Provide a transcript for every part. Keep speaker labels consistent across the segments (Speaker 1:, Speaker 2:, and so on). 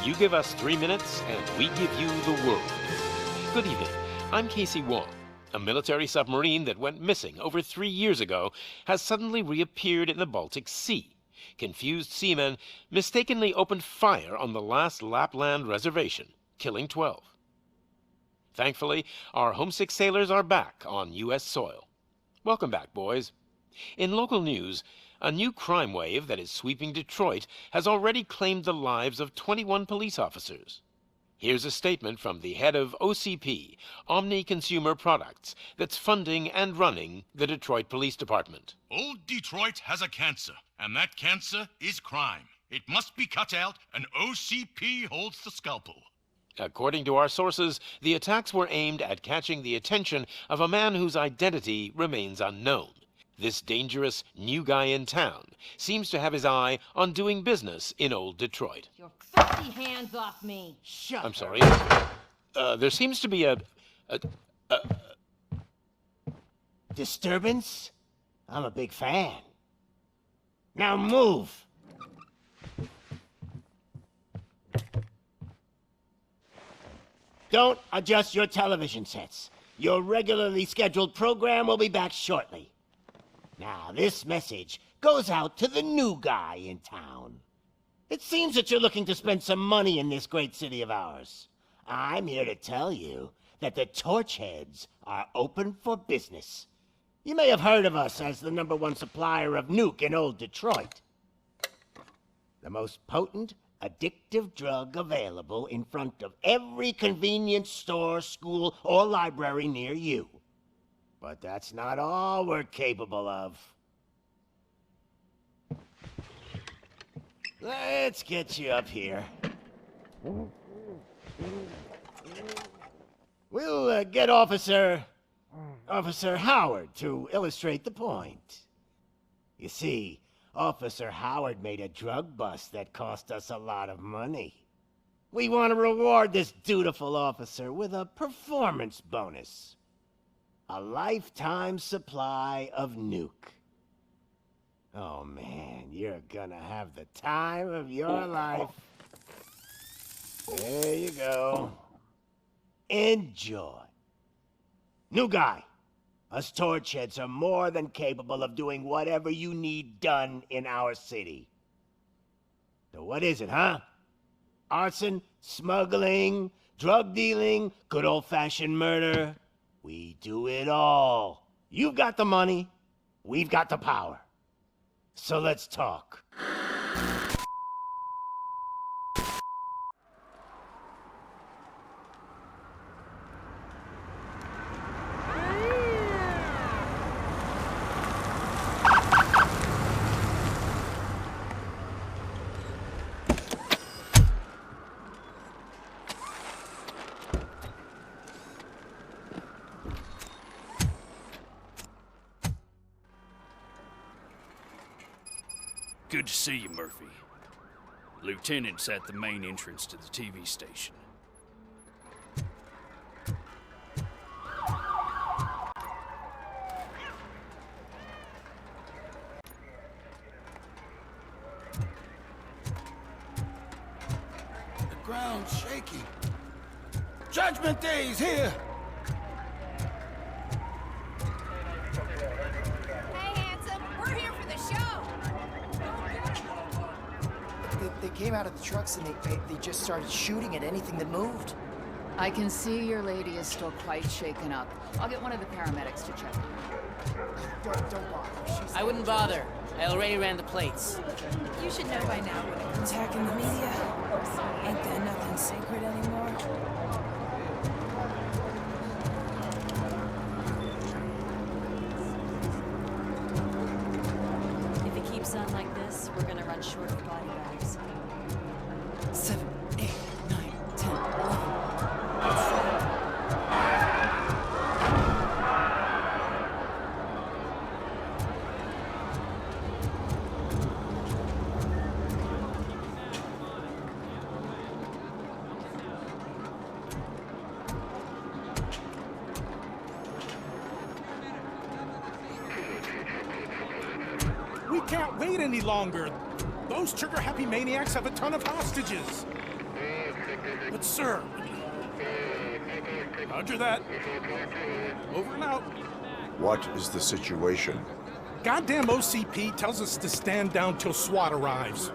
Speaker 1: You give us 3 minutes, and we give you the world. Good evening. I'm Casey Wong. A military submarine that went missing over 3 years ago has suddenly reappeared in the Baltic Sea. Confused seamen mistakenly opened fire on the last Lapland reservation, killing 12. Thankfully, our homesick sailors are back on U.S. soil. Welcome back, boys. In local news, a new crime wave that is sweeping Detroit has already claimed the lives of 21 police officers. Here's a statement from the head of OCP, Omni Consumer Products, that's funding and running the Detroit Police Department.
Speaker 2: Old Detroit has a cancer, and that cancer is crime. It must be cut out, and OCP holds the scalpel.
Speaker 1: According to our sources, the attacks were aimed at catching the attention of a man whose identity remains unknown. This dangerous new guy in town seems to have his eye on doing business in old Detroit.
Speaker 3: Your filthy hands off me!
Speaker 1: I'm sorry. There seems to be a
Speaker 4: disturbance? I'm a big fan. Now move! Don't adjust your television sets. Your regularly scheduled program will be back shortly. Now, this message goes out to the new guy in town. It seems that you're looking to spend some money in this great city of ours. I'm here to tell you that the Torchheads are open for business. You may have heard of us as the #1 supplier of nuke in old Detroit. The most potent, addictive drug available in front of every convenience store, school, or library near you. But that's not all we're capable of. Let's get you up here. We'll get Officer Howard to illustrate the point. You see, Officer Howard made a drug bust that cost us a lot of money. We want to reward this dutiful officer with a performance bonus. A lifetime supply of nuke. Oh man, you're gonna have the time of your life. There you go. Enjoy. New guy, us Torchheads are more than capable of doing whatever you need done in our city. So what is it, huh? Arson, smuggling, drug dealing, good old-fashioned murder? We do it all. You've got the money, we've got the power. So let's talk.
Speaker 5: Good to see you, Murphy. Lieutenant's at the main entrance to the TV station.
Speaker 6: The ground's shaking. Judgment Day's here!
Speaker 7: They came out of the trucks and they just started shooting at anything that moved.
Speaker 8: I can see your lady is still quite shaken up. I'll get one of the paramedics to check.
Speaker 7: Don't bother.
Speaker 9: I wouldn't bother. I already ran the plates.
Speaker 10: You should know by now when it comes to hacking the media. Ain't there nothing sacred anymore?
Speaker 11: If it keeps on like this, we're gonna run short of body bags.
Speaker 7: 7, 8, 9, 10, 11.
Speaker 12: We can't wait any longer. Those trigger-happy maniacs have a ton of hostages.
Speaker 6: But sir... Roger that. Over and out.
Speaker 12: What is the situation?
Speaker 6: Goddamn OCP tells us to stand down till SWAT arrives.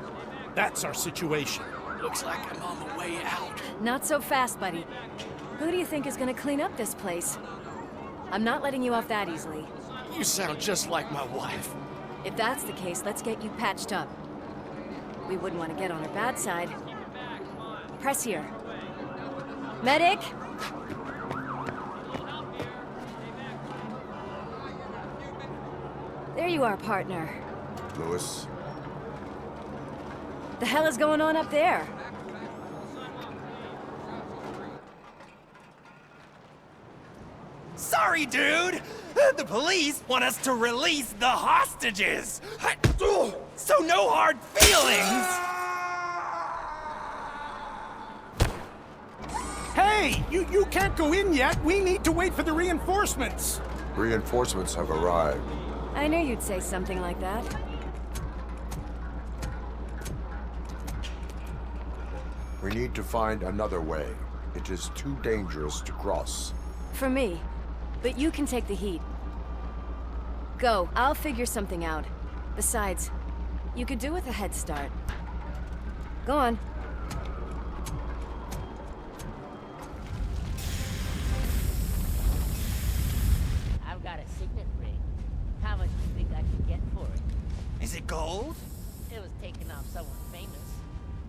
Speaker 6: That's our situation.
Speaker 5: Looks like I'm on the way out.
Speaker 11: Not so fast, buddy. Who do you think is gonna clean up this place? I'm not letting you off that easily.
Speaker 5: You sound just like my wife.
Speaker 11: If that's the case, let's get you patched up. We wouldn't want to get on her bad side. Press here. Medic! There you are, partner.
Speaker 12: Lewis?
Speaker 11: The hell is going on up there?
Speaker 13: Sorry, dude! The police want us to release the hostages! So no hard feelings!
Speaker 6: Hey! You can't go in yet! We need to wait for the reinforcements!
Speaker 12: Reinforcements have arrived.
Speaker 11: I knew you'd say something like that.
Speaker 12: We need to find another way. It is too dangerous to cross.
Speaker 11: For me. But you can take the heat. Go, I'll figure something out. Besides, you could do with a head start. Go on.
Speaker 9: I've got a signet ring. How much do you think I can get for it?
Speaker 13: Is it gold?
Speaker 9: It was taken off someone famous.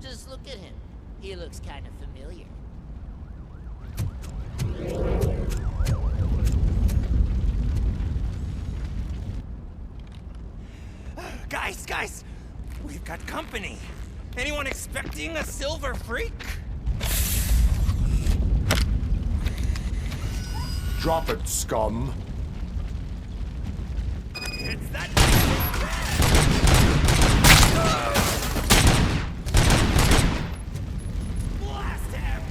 Speaker 9: Just look at him. He looks kind of familiar.
Speaker 13: Guys, we've got company. Anyone expecting a silver freak?
Speaker 12: Drop it, scum.
Speaker 13: It's that... Blast him!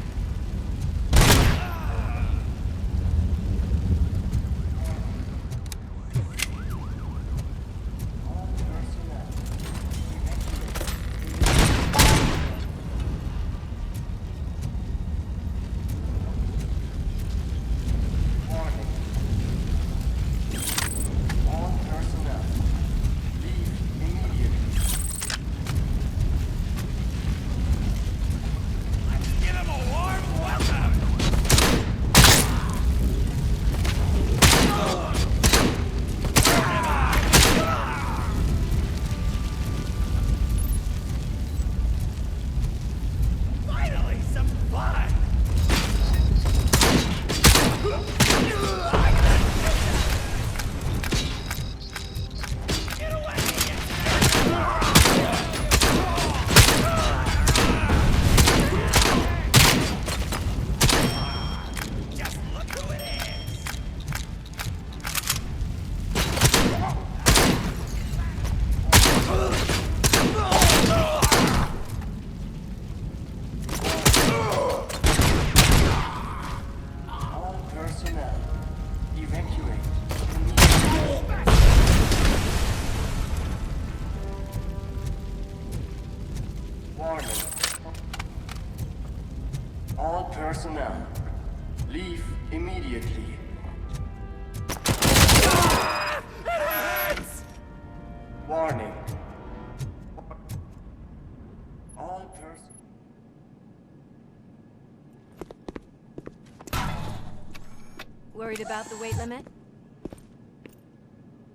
Speaker 14: personnel. Leave immediately. Warning. All persons.
Speaker 11: Worried about the weight limit?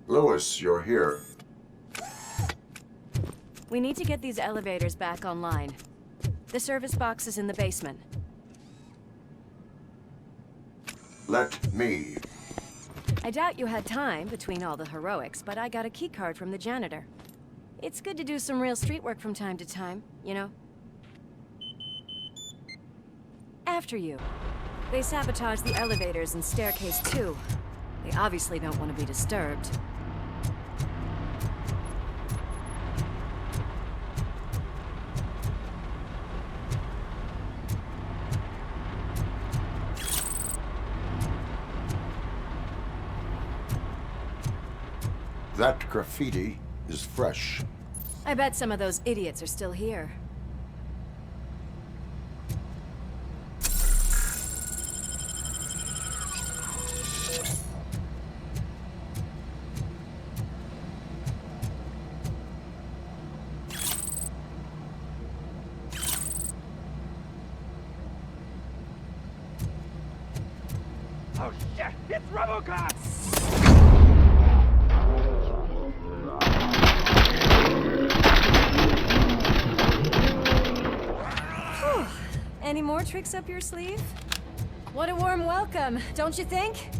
Speaker 12: Lewis, you're here.
Speaker 11: We need to get these elevators back online. The service box is in the basement.
Speaker 12: Let me.
Speaker 11: I doubt you had time between all the heroics, but I got a keycard from the janitor. It's good to do some real street work from time to time, you know? After you. They sabotage the elevators and staircase too. They obviously don't want to be disturbed.
Speaker 12: That graffiti is fresh.
Speaker 11: I bet some of those idiots are still here.
Speaker 13: It's RoboCop!
Speaker 11: Whew. Any more tricks up your sleeve? What a warm welcome, don't you think?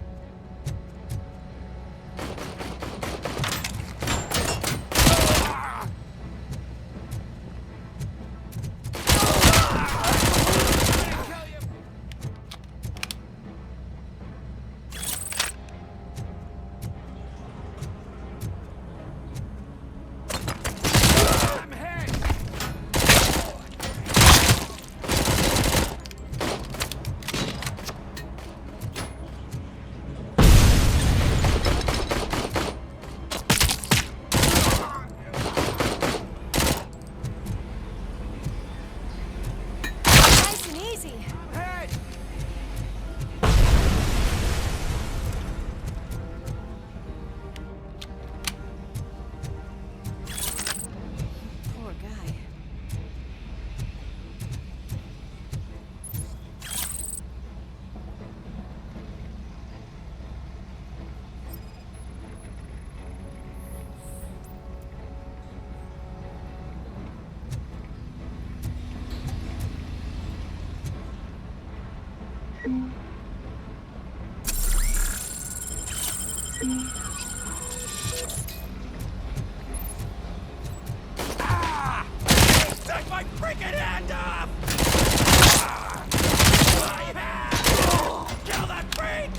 Speaker 13: Take my freaking hand off! My hand! Kill that freak!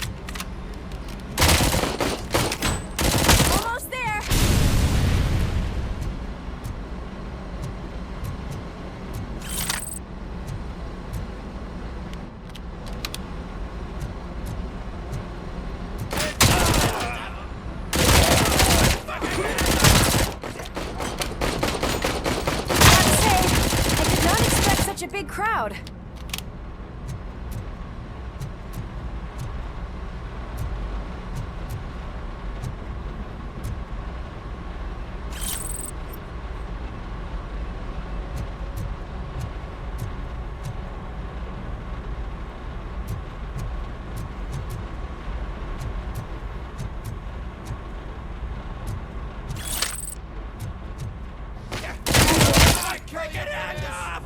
Speaker 11: Almost there! Such a big crowd.
Speaker 13: Freaking hand off!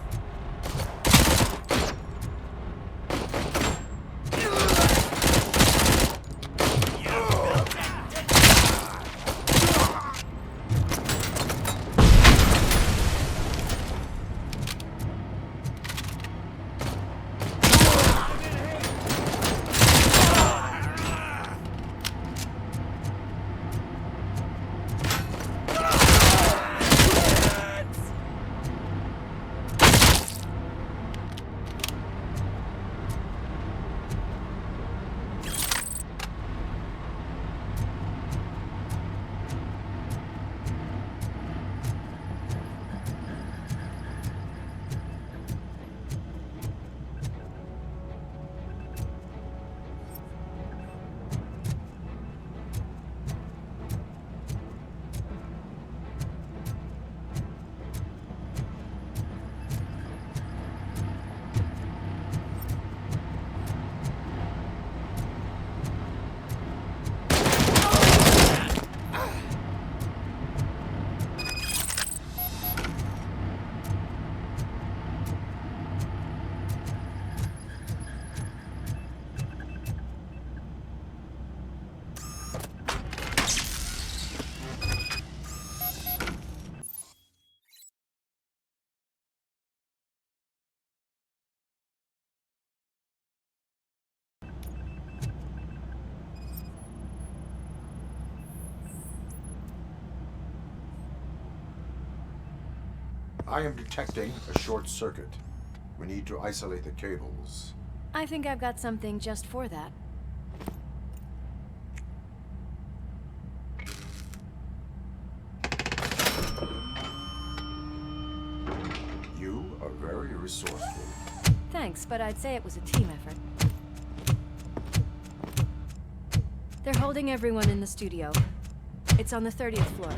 Speaker 12: I am detecting a short circuit. We need to isolate the cables.
Speaker 11: I think I've got something just for that.
Speaker 12: You are very resourceful.
Speaker 11: Thanks, but I'd say it was a team effort. They're holding everyone in the studio. It's on the 30th floor.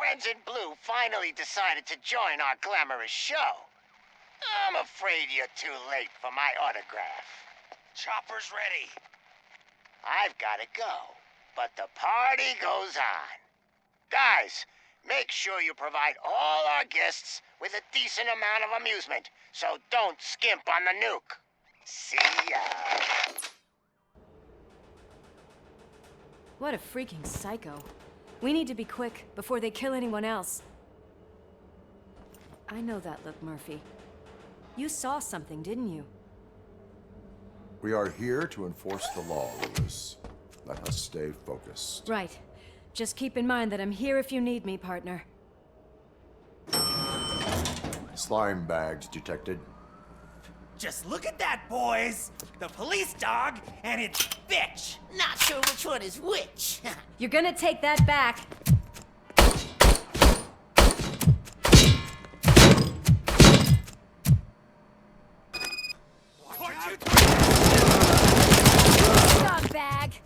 Speaker 4: friends in blue finally decided to join our glamorous show. I'm afraid you're too late for my autograph.
Speaker 13: Chopper's ready.
Speaker 4: I've got to go, but the party goes on. Guys, make sure you provide all our guests with a decent amount of amusement, so don't skimp on the nuke. See ya.
Speaker 11: What a freaking psycho. We need to be quick before they kill anyone else. I know that look, Murphy. You saw something, didn't you?
Speaker 12: We are here to enforce the law, Lewis. Let us stay focused.
Speaker 11: Right. Just keep in mind that I'm here if you need me, partner.
Speaker 12: Slime bags detected.
Speaker 13: Just look at that, boys! The police dog and its bitch!
Speaker 9: Not sure which one is which.
Speaker 11: You're gonna take that back. Scumbag!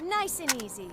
Speaker 11: Nice and easy.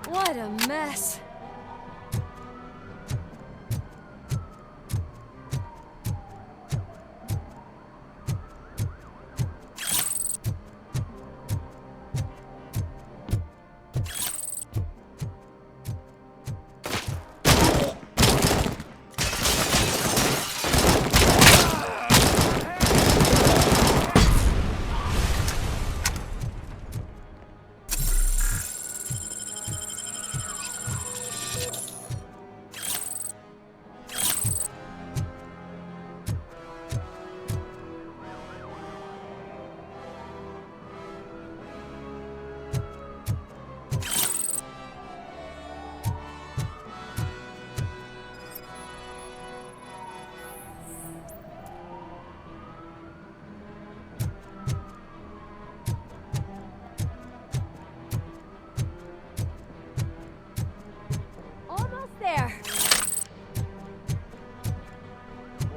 Speaker 11: What a mess.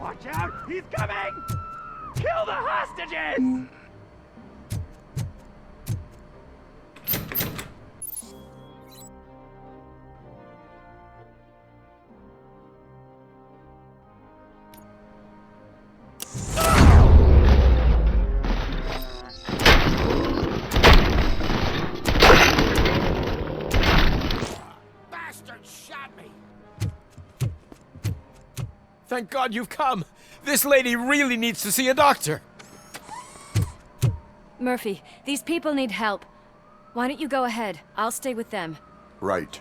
Speaker 13: Watch out! He's coming! Kill the hostages!
Speaker 15: Thank God you've come! This lady really needs to see a doctor!
Speaker 11: Murphy, these people need help. Why don't you go ahead? I'll stay with them.
Speaker 12: Right.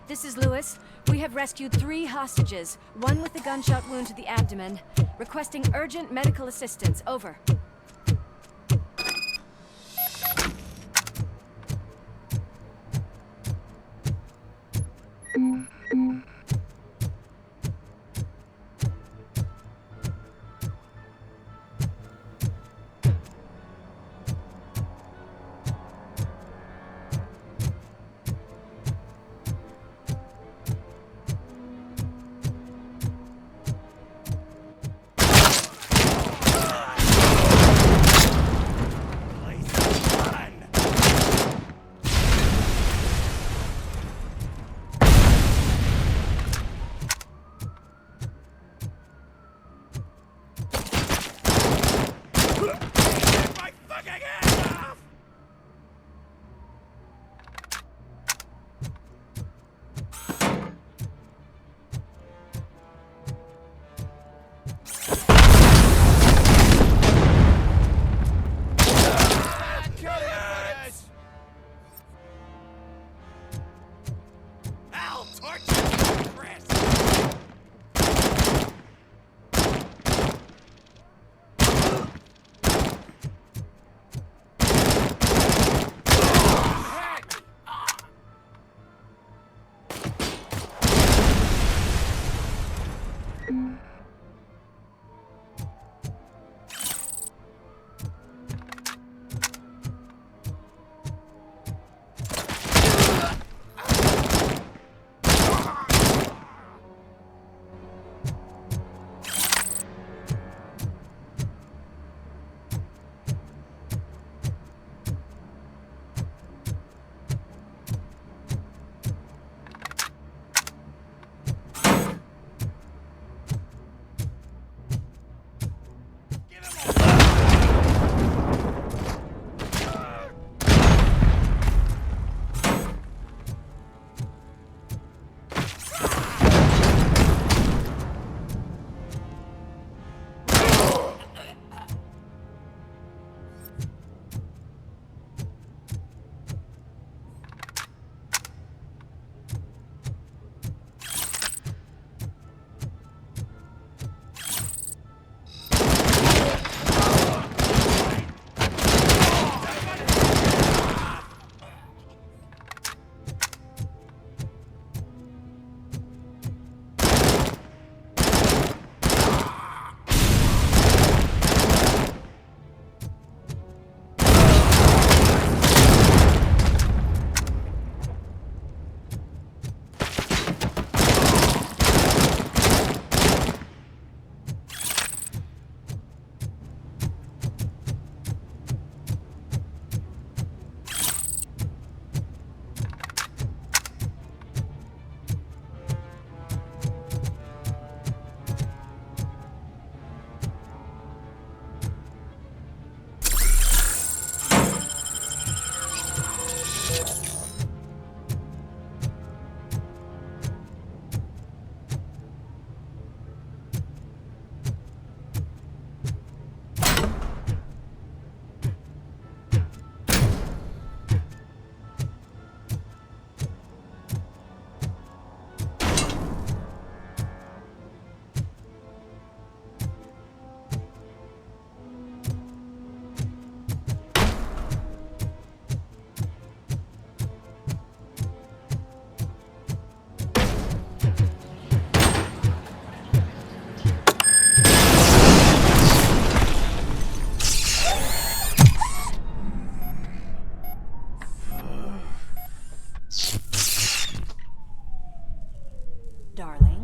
Speaker 11: This is Lewis. We have rescued 3 hostages, one with a gunshot wound to the abdomen. Requesting urgent medical assistance. Over.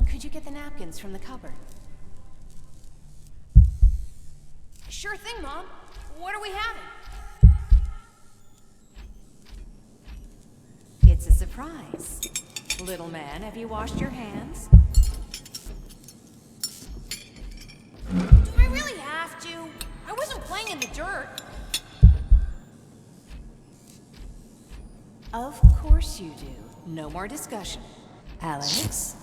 Speaker 10: Could you get the napkins from the cupboard?
Speaker 11: Sure thing, Mom. What are we having?
Speaker 10: It's a surprise. Little man, have you washed your hands?
Speaker 11: Do I really have to? I wasn't playing in the dirt.
Speaker 10: Of course you do. No more discussion. Alex,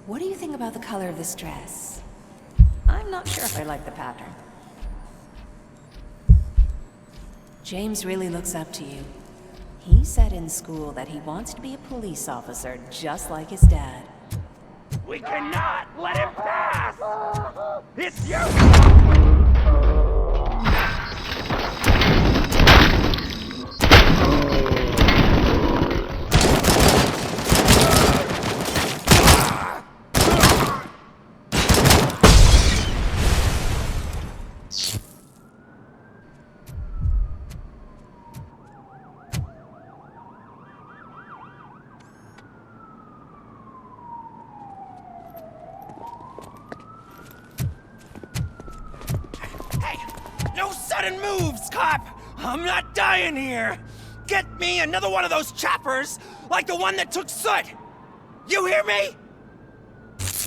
Speaker 10: what do you think about the color of this dress? I'm not sure if I like the pattern. James really looks up to you. He said in school that he wants to be a police officer just like his dad.
Speaker 13: We cannot let him pass! It's you! No sudden moves, cop! I'm not dying here! Get me another one of those choppers, like the one that took Soot! You hear me?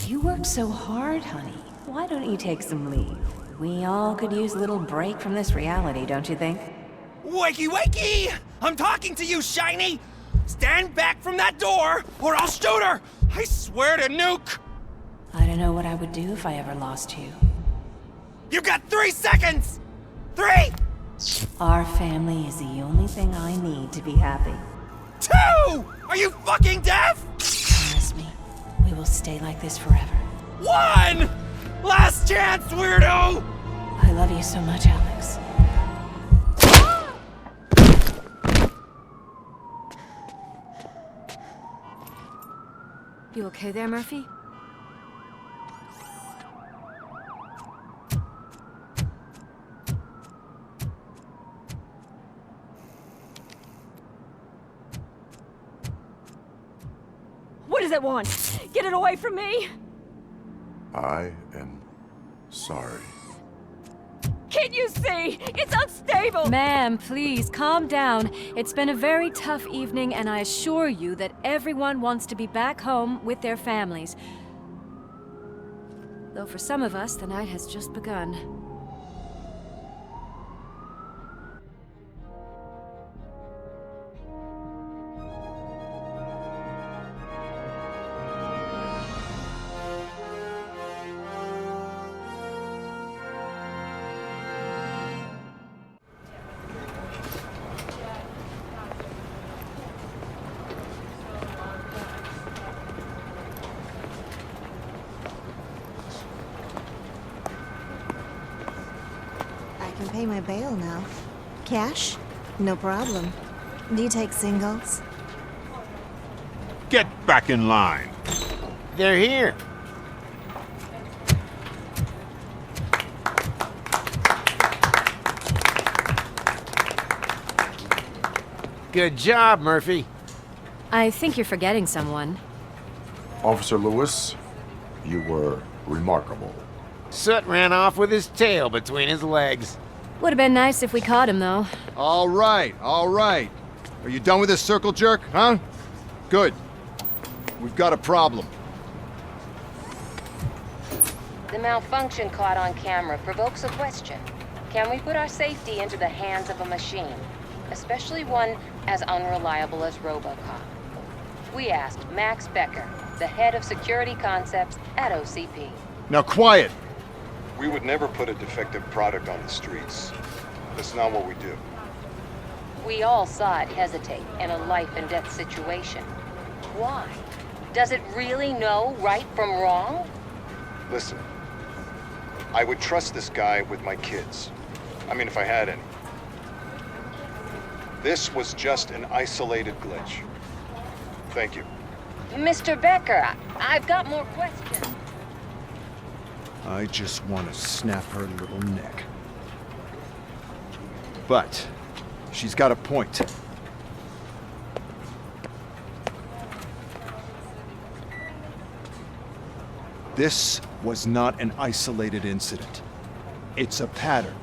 Speaker 10: You worked so hard, honey. Why don't you take some leave? We all could use a little break from this reality, don't you think?
Speaker 13: Wakey, wakey! I'm talking to you, Shiny! Stand back from that door, or I'll shoot her! I swear to nuke!
Speaker 10: I don't know what I would do if I ever lost you.
Speaker 13: You got 3 seconds! 3!
Speaker 10: Our family is the only thing I need to be happy.
Speaker 13: 2! Are you fucking deaf?
Speaker 10: Promise me, we will stay like this forever.
Speaker 13: 1! Last chance, weirdo!
Speaker 10: I love you so much, Alex.
Speaker 11: You okay there, Murphy?
Speaker 3: What does it want? Get it away from me!
Speaker 12: I am sorry.
Speaker 3: Can't you see? It's unstable!
Speaker 11: Ma'am, please, calm down. It's been a very tough evening, and I assure you that everyone wants to be back home with their families. Though for some of us, the night has just begun.
Speaker 16: I can pay my bail now. Cash? No problem. Do you take singles?
Speaker 17: Get back in line.
Speaker 15: They're here. Good job, Murphy.
Speaker 11: I think you're forgetting someone.
Speaker 12: Officer Lewis, you were remarkable.
Speaker 15: Soot ran off with his tail between his legs.
Speaker 11: Would have been nice if we caught him, though.
Speaker 18: All right, all right. Are you done with this circle jerk, huh? Good. We've got a problem.
Speaker 19: The malfunction caught on camera provokes a question. Can we put our safety into the hands of a machine? Especially one as unreliable as RoboCop. We asked Max Becker, the head of security concepts at OCP.
Speaker 18: Now quiet!
Speaker 20: We would never put a defective product on the streets. That's not what we do.
Speaker 19: We all saw it hesitate in a life-and-death situation. Why? Does it really know right from wrong?
Speaker 20: Listen, I would trust this guy with my kids. I mean, if I had any. This was just an isolated glitch. Thank you.
Speaker 19: Mr. Becker, I've got more questions.
Speaker 18: I just want to snap her little neck. But she's got a point. This was not an isolated incident. It's a pattern.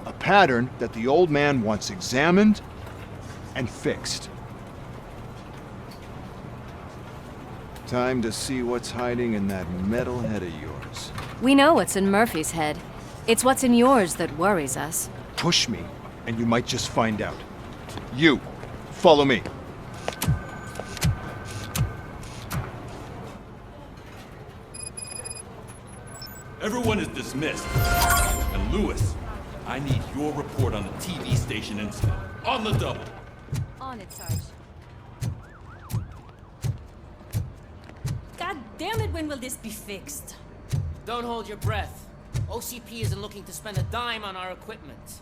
Speaker 18: A pattern that the old man wants examined and fixed. Time to see what's hiding in that metal head of yours.
Speaker 11: We know what's in Murphy's head. It's what's in yours that worries us.
Speaker 18: Push me, and you might just find out. You, follow me.
Speaker 21: Everyone is dismissed. And Lewis, I need your report on the TV station incident. On the double.
Speaker 11: On it, Sarge.
Speaker 2: God damn it, when will this be fixed?
Speaker 9: Don't hold your breath. OCP isn't looking to spend a dime on our equipment.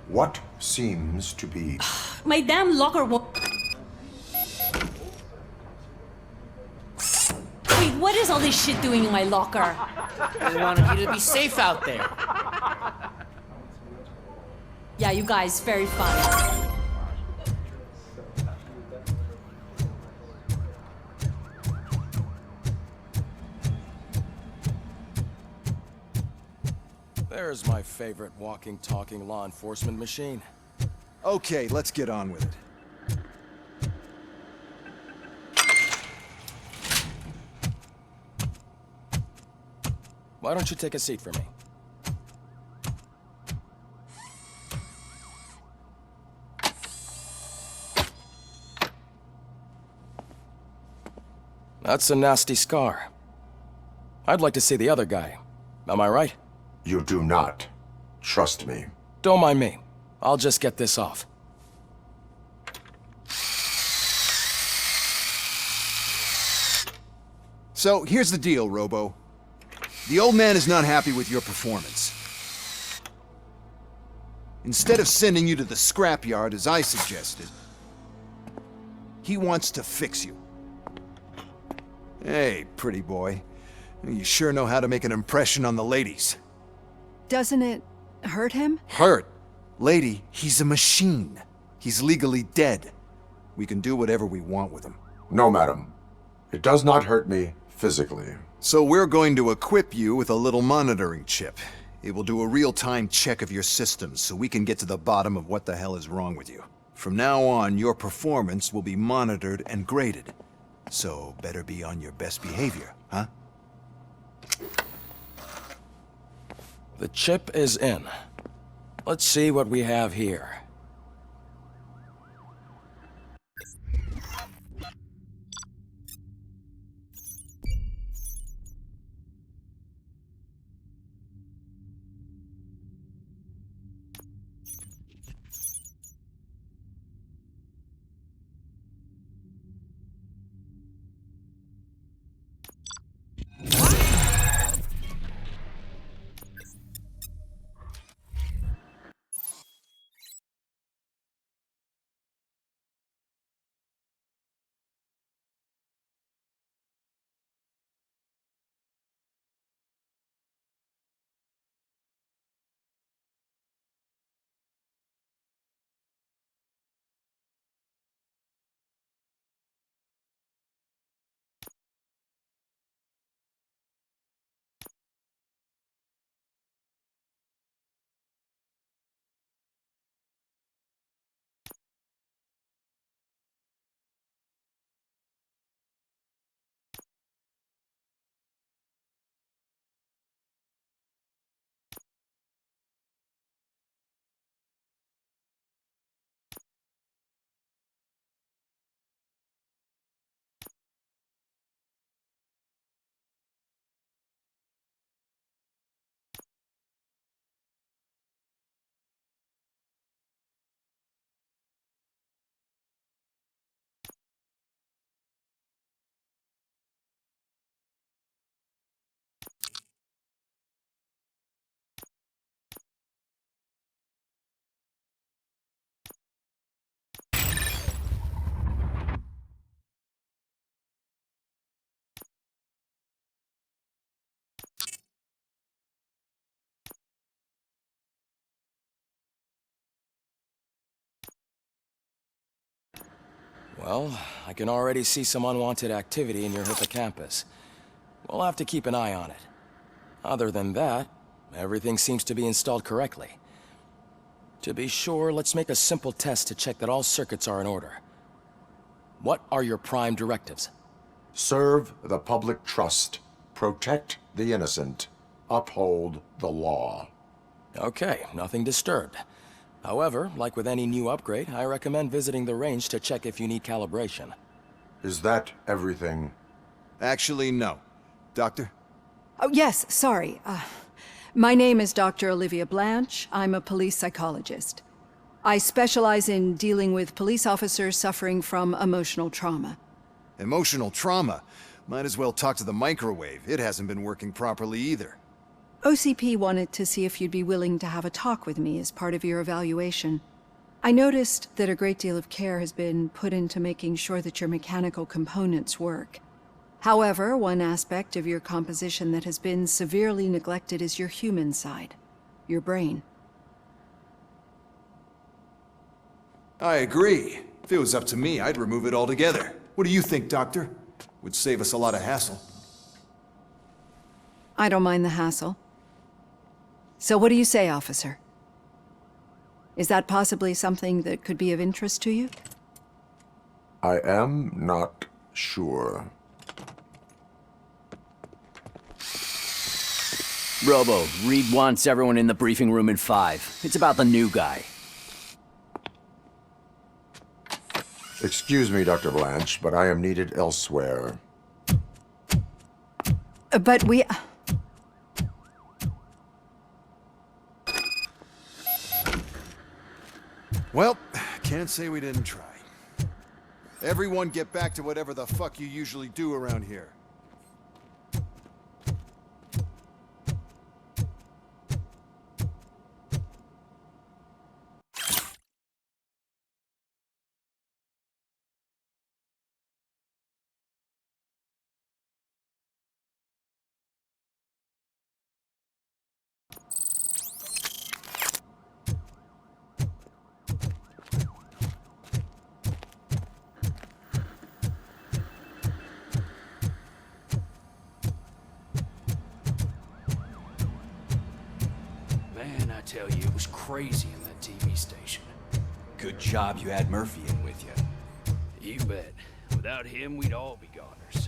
Speaker 12: What seems to be...
Speaker 2: My damn locker won't... Wait, what is all this shit doing in my locker?
Speaker 9: They wanted you to be safe out there.
Speaker 2: Yeah, you guys, very fun.
Speaker 22: There's my favorite walking, talking law enforcement machine.
Speaker 18: Okay, let's get on with it.
Speaker 22: Why don't you take a seat for me? That's a nasty scar. I'd like to see the other guy. Am I right?
Speaker 12: You do not. Trust me.
Speaker 22: Don't mind me. I'll just get this off.
Speaker 18: So, here's the deal, Robo. The old man is not happy with your performance. Instead of sending you to the scrapyard, as I suggested, he wants to fix you. Hey, pretty boy. You sure know how to make an impression on the ladies.
Speaker 10: Doesn't it hurt him?
Speaker 18: Hurt? Lady, he's a machine. He's legally dead. We can do whatever we want with him.
Speaker 12: No, madam. It does not hurt me physically.
Speaker 18: So we're going to equip you with a little monitoring chip. It will do a real-time check of your systems so we can get to the bottom of what the hell is wrong with you. From now on, your performance will be monitored and graded. So better be on your best behavior, huh?
Speaker 22: The chip is in. Let's see what we have here. Well, I can already see some unwanted activity in your hippocampus. We'll have to keep an eye on it. Other than that, everything seems to be installed correctly. To be sure, let's make a simple test to check that all circuits are in order. What are your prime directives?
Speaker 12: Serve the public trust. Protect the innocent. Uphold the law.
Speaker 22: Okay, nothing disturbed. However, like with any new upgrade, I recommend visiting the range to check if you need calibration.
Speaker 12: Is that everything?
Speaker 18: Actually, no. Doctor?
Speaker 1: Oh, yes, sorry. My name is Dr. Olivia Blanche. I'm a police psychologist. I specialize in dealing with police officers suffering from emotional trauma.
Speaker 18: Emotional trauma? Might as well talk to the microwave. It hasn't been working properly either.
Speaker 1: OCP wanted to see if you'd be willing to have a talk with me as part of your evaluation. I noticed that a great deal of care has been put into making sure that your mechanical components work. However, one aspect of your composition that has been severely neglected is your human side, your brain.
Speaker 18: I agree. If it was up to me, I'd remove it altogether. What do you think, Doctor? Would save us a lot of hassle.
Speaker 1: I don't mind the hassle. So what do you say, officer? Is that possibly something that could be of interest to you?
Speaker 12: I am not sure.
Speaker 8: Robo, Reed wants everyone in the briefing room in 5. It's about the new guy.
Speaker 12: Excuse me, Dr. Blanche, but I am needed elsewhere.
Speaker 1: But we...
Speaker 18: Well, can't say we didn't try. Everyone get back to whatever the fuck you usually do around here.
Speaker 5: Man, I tell you, it was crazy in that TV station.
Speaker 23: Good job you had Murphy in with you.
Speaker 5: You bet. Without him, we'd all be goners.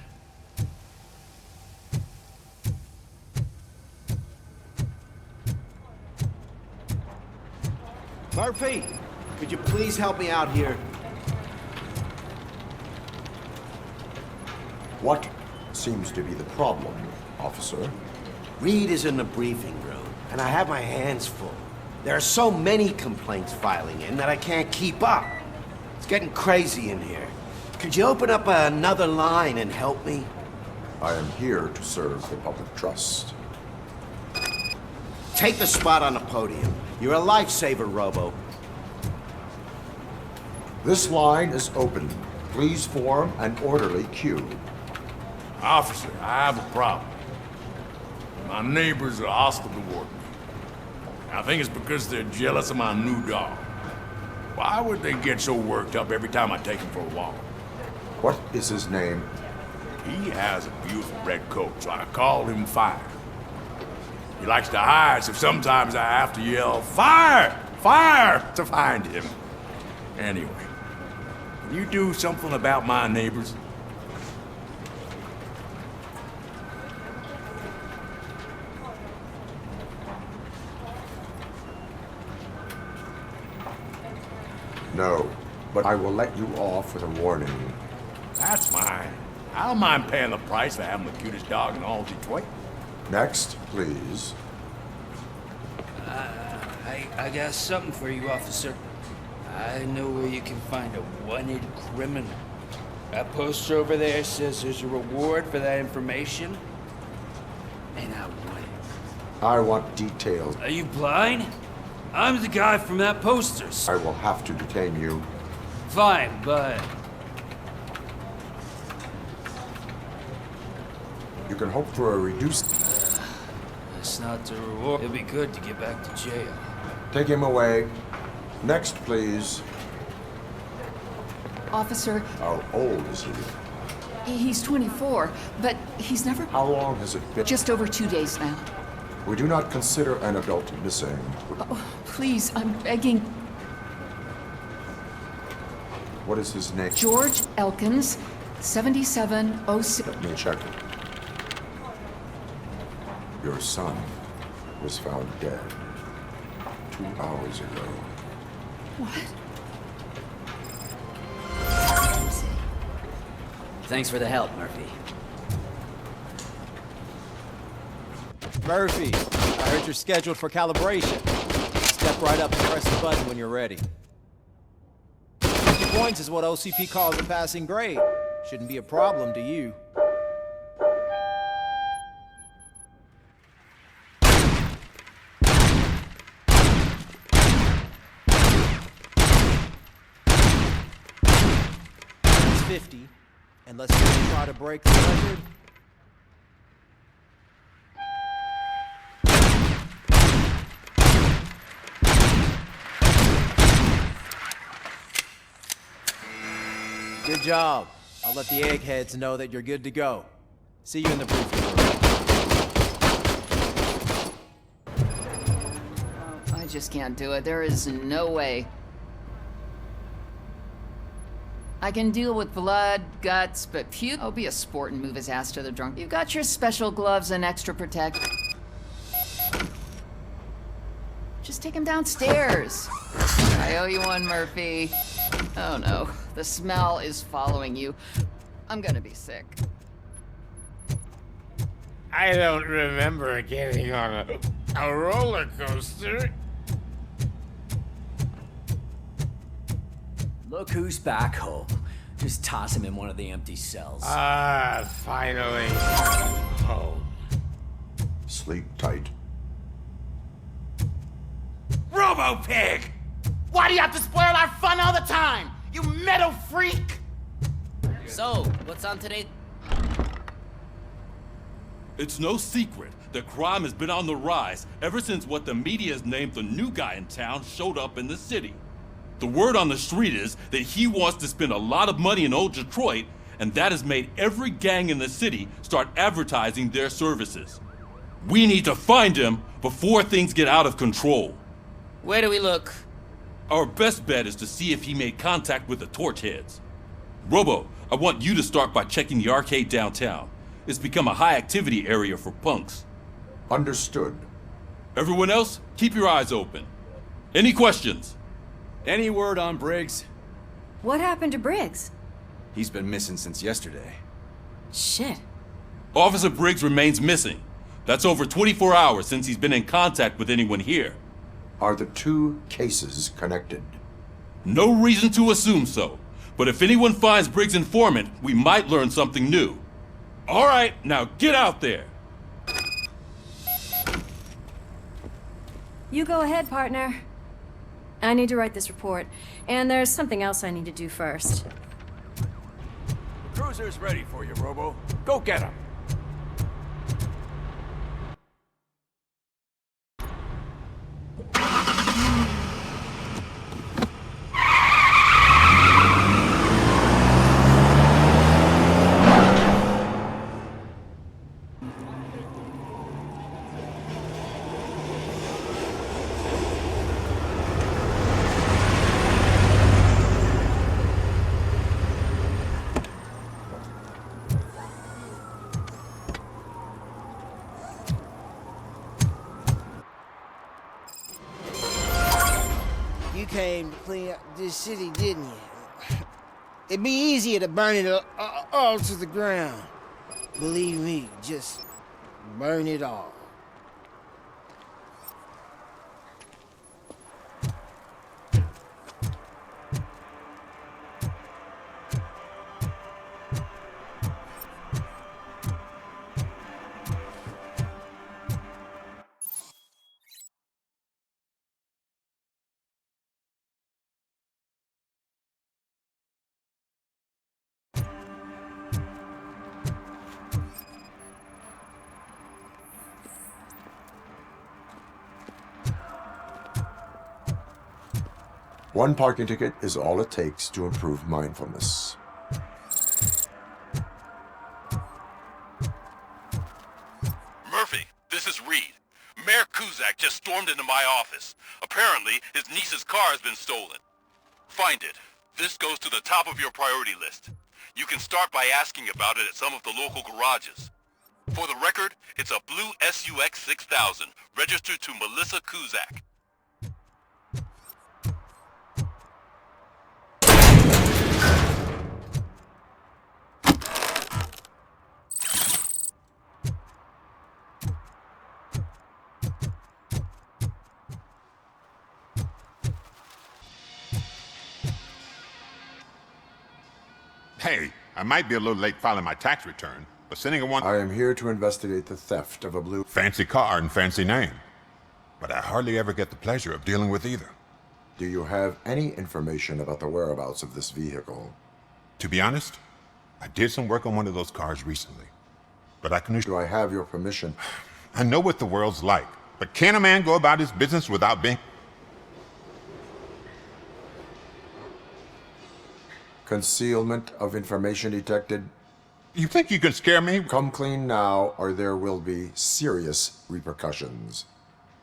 Speaker 24: Murphy, could you please help me out here?
Speaker 12: What seems to be the problem, officer?
Speaker 24: Reed is in the briefing room, and I have my hands full. There are so many complaints filing in that I can't keep up. It's getting crazy in here. Could you open up another line and help me?
Speaker 12: I am here to serve the public trust.
Speaker 24: Take the spot on the podium. You're a lifesaver, Robo.
Speaker 12: This line is open. Please form an orderly queue.
Speaker 25: Officer, I have a problem. My neighbors are hostile toward me. I think it's because they're jealous of my new dog. Why would they get so worked up every time I take him for a walk?
Speaker 12: What is his name?
Speaker 25: He has a beautiful red coat, so I call him Fire. He likes to hide, so sometimes I have to yell, "Fire! Fire!" to find him. Anyway, will you do something about my neighbors?
Speaker 12: No, but I will let you off with a warning.
Speaker 25: That's fine. I don't mind paying the price for having the cutest dog in all Detroit.
Speaker 12: Next, please.
Speaker 26: I got something for you, officer. I know where you can find a wanted criminal. That poster over there says there's a reward for that information. And I want it.
Speaker 12: I want details.
Speaker 26: Are you blind? I'm the guy from that poster.
Speaker 12: I will have to detain you.
Speaker 26: Fine, but...
Speaker 12: You can hope for a reduced...
Speaker 26: That's not the reward. It'll be good to get back to jail.
Speaker 12: Take him away. Next, please.
Speaker 1: Officer,
Speaker 12: How old is he?
Speaker 1: he's 24, but he's never...
Speaker 12: How long has it been?
Speaker 1: Just over 2 days now.
Speaker 12: We do not consider an adult missing.
Speaker 1: Oh, please, I'm begging.
Speaker 12: What is his name?
Speaker 1: George Elkins, 7706.
Speaker 12: Let me check. Your son was found dead 2 hours ago.
Speaker 8: Thanks for the help, Murphy.
Speaker 3: Murphy, I heard you're scheduled for calibration. Step right up and press the button when you're ready. 50 points is what OCP calls a passing grade. Shouldn't be a problem to you. It's 50, unless you try to break the record. Good job. I'll let the eggheads know that you're good to go. See you in the briefing room.
Speaker 10: I just can't do it. There is no way. I can deal with blood, guts, but puke. I'll be a sport and move his ass to the drunk. You got your special gloves and extra protect. Just take him downstairs. I owe you one, Murphy. Oh no, the smell is following you. I'm gonna be sick.
Speaker 15: I don't remember getting on a roller coaster.
Speaker 8: Look who's back home. Just toss him in one of the empty cells.
Speaker 15: Ah, finally. Home.
Speaker 12: Sleep tight.
Speaker 4: Robo-Pig! Why do you have to spoil our fun all the time? You metal freak!
Speaker 6: So, what's on today?
Speaker 21: It's no secret that crime has been on the rise ever since what the media has named the new guy in town showed up in the city. The word on the street is that he wants to spend a lot of money in old Detroit, and that has made every gang in the city start advertising their services. We need to find him before things get out of control.
Speaker 6: Where do we look?
Speaker 21: Our best bet is to see if he made contact with the Torchheads. Robo, I want you to start by checking the arcade downtown. It's become a high-activity area for punks.
Speaker 12: Understood.
Speaker 21: Everyone else, keep your eyes open. Any questions?
Speaker 3: Any word on Briggs?
Speaker 11: What happened to Briggs?
Speaker 3: He's been missing since yesterday.
Speaker 11: Shit.
Speaker 21: Officer Briggs remains missing. That's over 24 hours since he's been in contact with anyone here.
Speaker 12: Are the two cases connected?
Speaker 21: No reason to assume so. But if anyone finds Briggs' informant, we might learn something new. All right, now get out there.
Speaker 11: You go ahead, partner. I need to write this report, and there's something else I need to do first.
Speaker 25: The cruiser's ready for you, Robo. Go get him.
Speaker 4: You came to clean up this city, didn't you? It'd be easier to burn it all to the ground. Believe me, just burn it all.
Speaker 12: One parking ticket is all it takes to improve mindfulness.
Speaker 7: Murphy, this is Reed. Mayor Kuzak just stormed into my office. Apparently, his niece's car has been stolen. Find it. This goes to the top of your priority list. You can start by asking about it at some of the local garages. For the record, it's a blue SUX 6000, registered to Melissa Kuzak.
Speaker 13: Hey, I might be a little late filing my tax return, but sending a one...
Speaker 12: I am here to investigate the theft of a blue...
Speaker 13: Fancy car and fancy name. But I hardly ever get the pleasure of dealing with either.
Speaker 12: Do you have any information about the whereabouts of this vehicle?
Speaker 13: To be honest, I did some work on one of those cars recently. But I can...
Speaker 12: Do I have your permission?
Speaker 13: I know what the world's like, but can a man go about his business without being...
Speaker 12: Concealment of information detected.
Speaker 13: You think you can scare me?
Speaker 12: Come clean now, or there will be serious repercussions.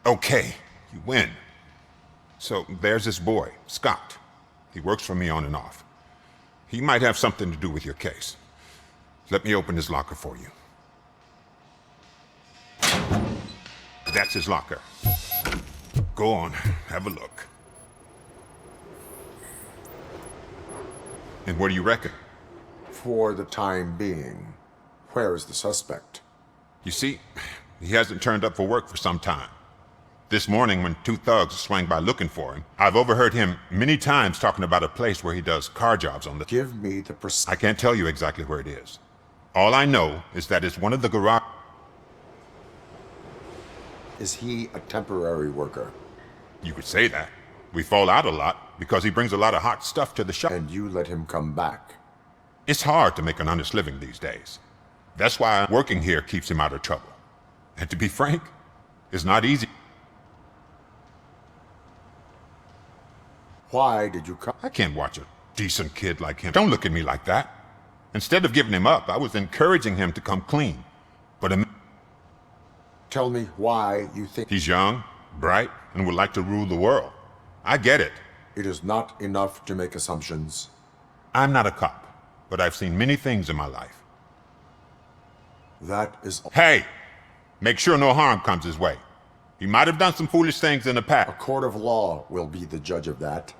Speaker 13: Okay, you win. So there's this boy, Scott. He works for me on and off. He might have something to do with your case. Let me open his locker for you. That's his locker. Go on, have a look. And what do you reckon?
Speaker 12: For the time being, where is the suspect?
Speaker 13: You see, he hasn't turned up for work for some time. This morning, when two thugs swang by looking for him, I've overheard him many times talking about a place where he does car jobs on the...
Speaker 12: Give me the
Speaker 13: I can't tell you exactly where it is. All I know is that it's one of the garage...
Speaker 12: Is he a temporary worker?
Speaker 13: You could say that. We fall out a lot because he brings a lot of hot stuff to the shop.
Speaker 12: And you let him come back?
Speaker 13: It's hard to make an honest living these days. That's why working here keeps him out of trouble. And to be frank, it's not easy.
Speaker 12: Why did you come?
Speaker 13: I can't watch a decent kid like him. Don't look at me like that. Instead of giving him up, I was encouraging him to come clean. But
Speaker 12: tell me why you think...
Speaker 13: He's young, bright, and would like to rule the world. I get it.
Speaker 12: It is not enough to make assumptions.
Speaker 13: I'm not a cop, but I've seen many things in my life.
Speaker 12: That is...
Speaker 13: Hey! Make sure no harm comes his way. He might have done some foolish things in the past.
Speaker 12: A court of law will be the judge of that.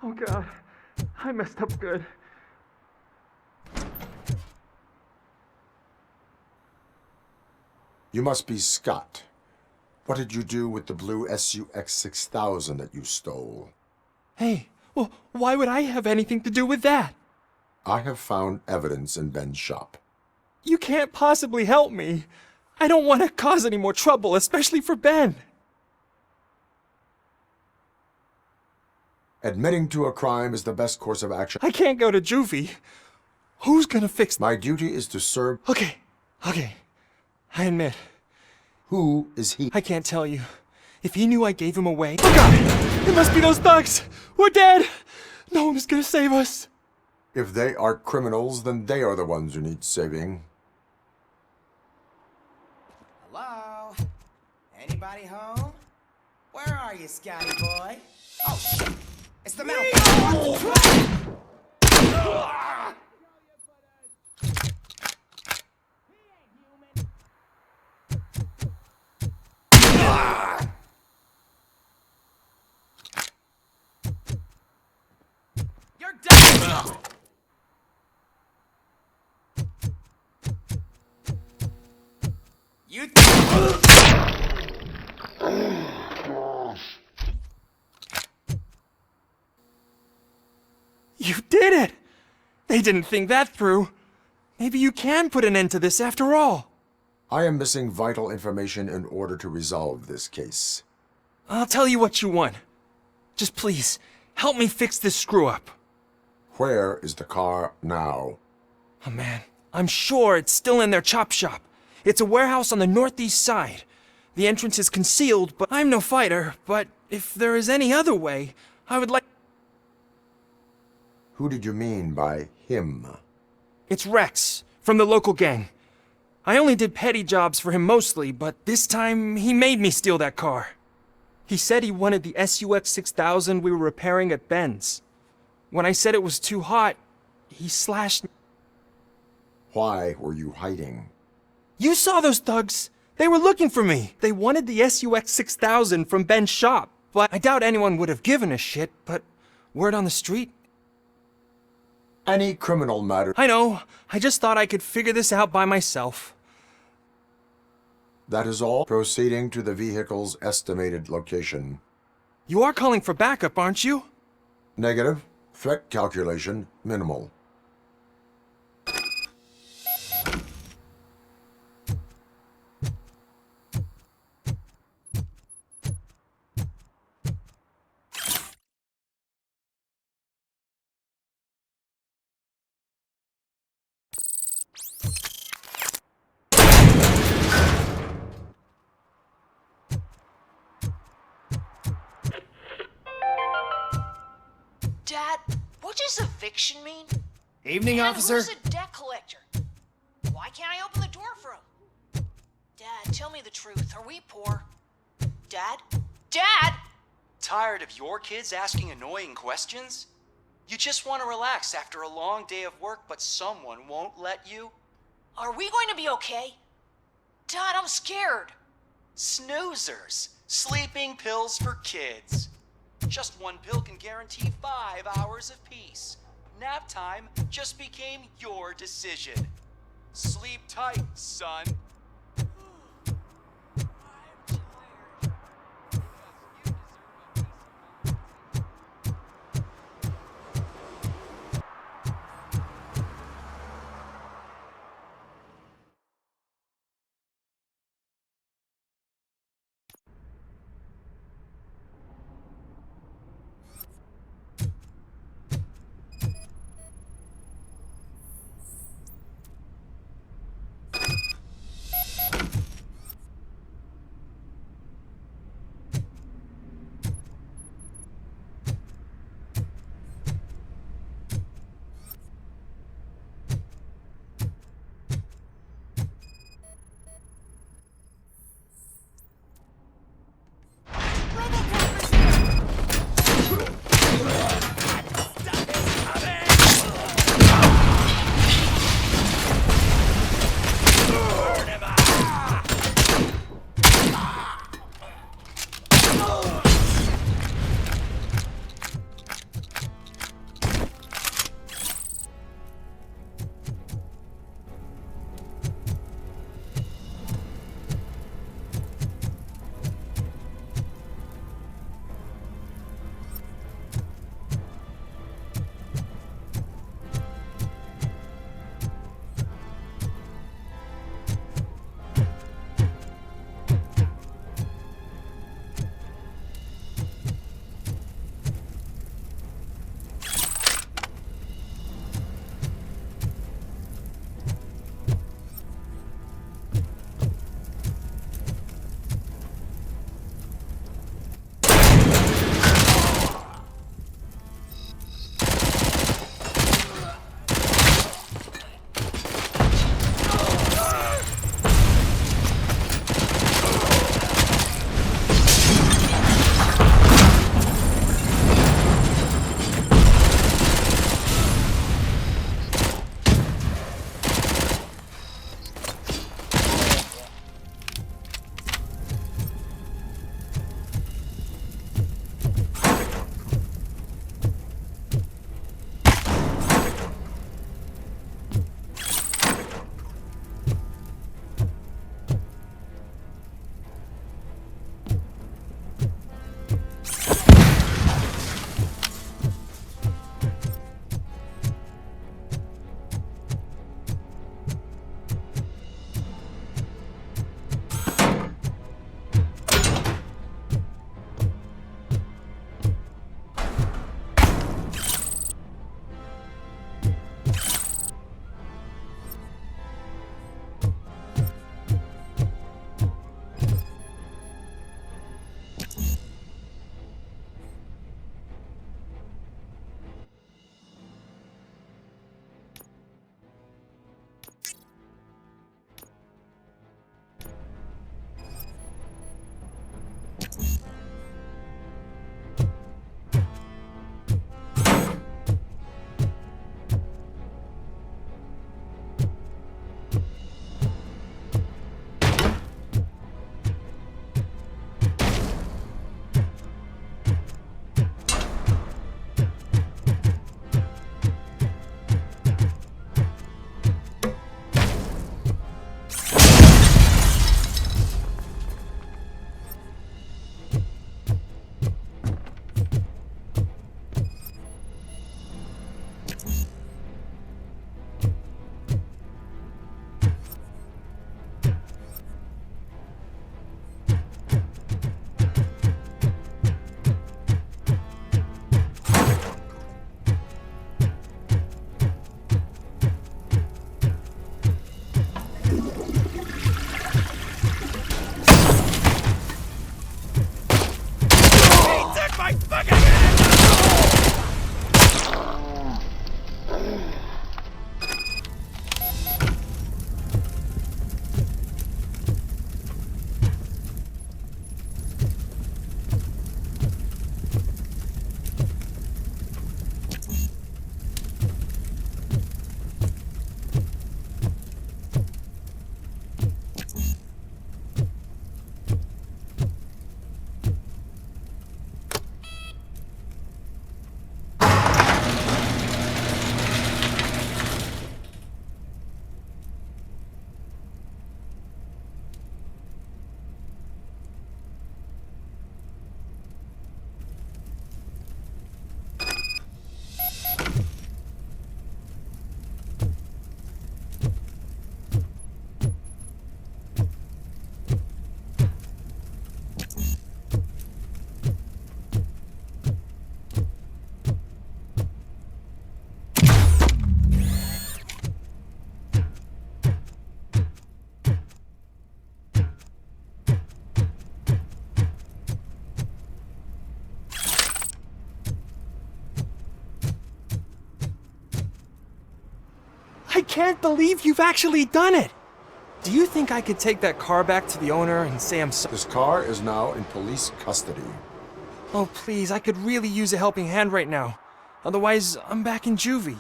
Speaker 15: Oh God, I messed up good.
Speaker 12: You must be Scott. What did you do with the blue SUX 6000 that you stole?
Speaker 15: Hey, well, why would I have anything to do with that?
Speaker 12: I have found evidence in Ben's shop.
Speaker 15: You can't possibly help me. I don't want to cause any more trouble, especially for Ben.
Speaker 12: Admitting to a crime is the best course of action.
Speaker 15: I can't go to juvie. Who's gonna fix...
Speaker 12: My duty is to serve...
Speaker 15: Okay. I admit.
Speaker 12: Who is he?
Speaker 15: I can't tell you. If he knew I gave him away... Oh God! It must be those thugs! We're dead! No one is gonna save us.
Speaker 12: If they are criminals, then they are the ones who need saving.
Speaker 4: Hello? Anybody home? Where are you, Scotty boy? Oh, shit! It's the metal... You're done! You...
Speaker 15: You did it! They didn't think that through. Maybe you can put an end to this after all.
Speaker 12: I am missing vital information in order to resolve this case.
Speaker 15: I'll tell you what you want. Just please, help me fix this screw-up.
Speaker 12: Where is the car now?
Speaker 15: Oh man, I'm sure it's still in their chop shop. It's a warehouse on the northeast side. The entrance is concealed, but I'm no fighter, but if there is any other way, I would like...
Speaker 12: Who did you mean by him?
Speaker 15: It's Rex, from the local gang. I only did petty jobs for him mostly, but this time he made me steal that car. He said he wanted the SUX 6000 we were repairing at Ben's. When I said it was too hot, he slashed me.
Speaker 12: Why were you hiding?
Speaker 15: You saw those thugs! They were looking for me! They wanted the SUX 6000 from Ben's shop, but I doubt anyone would have given a shit, but word on the street?
Speaker 12: Any criminal matter...
Speaker 15: I know. I just thought I could figure this out by myself.
Speaker 12: That is all. Proceeding to the vehicle's estimated location.
Speaker 15: You are calling for backup, aren't you?
Speaker 12: Negative. Threat calculation minimal.
Speaker 9: Dad, what does eviction mean?
Speaker 4: Evening,
Speaker 9: and
Speaker 4: officer.
Speaker 9: Who's a debt collector? Why can't I open the door for him? Dad, tell me the truth. Are we poor? Dad? Dad!
Speaker 14: Tired of your kids asking annoying questions? You just want to relax after a long day of work, but someone won't let you?
Speaker 9: Are we going to be okay? Dad, I'm scared.
Speaker 14: Snoozers. Sleeping pills for kids. Just one pill can guarantee 5 hours of peace. Nap time just became your decision. Sleep tight, son.
Speaker 15: I can't believe you've actually done it! Do you think I could take that car back to the owner and say I'm sorry?
Speaker 12: This car is now in police custody.
Speaker 15: Oh, please, I could really use a helping hand right now. Otherwise, I'm back in juvie.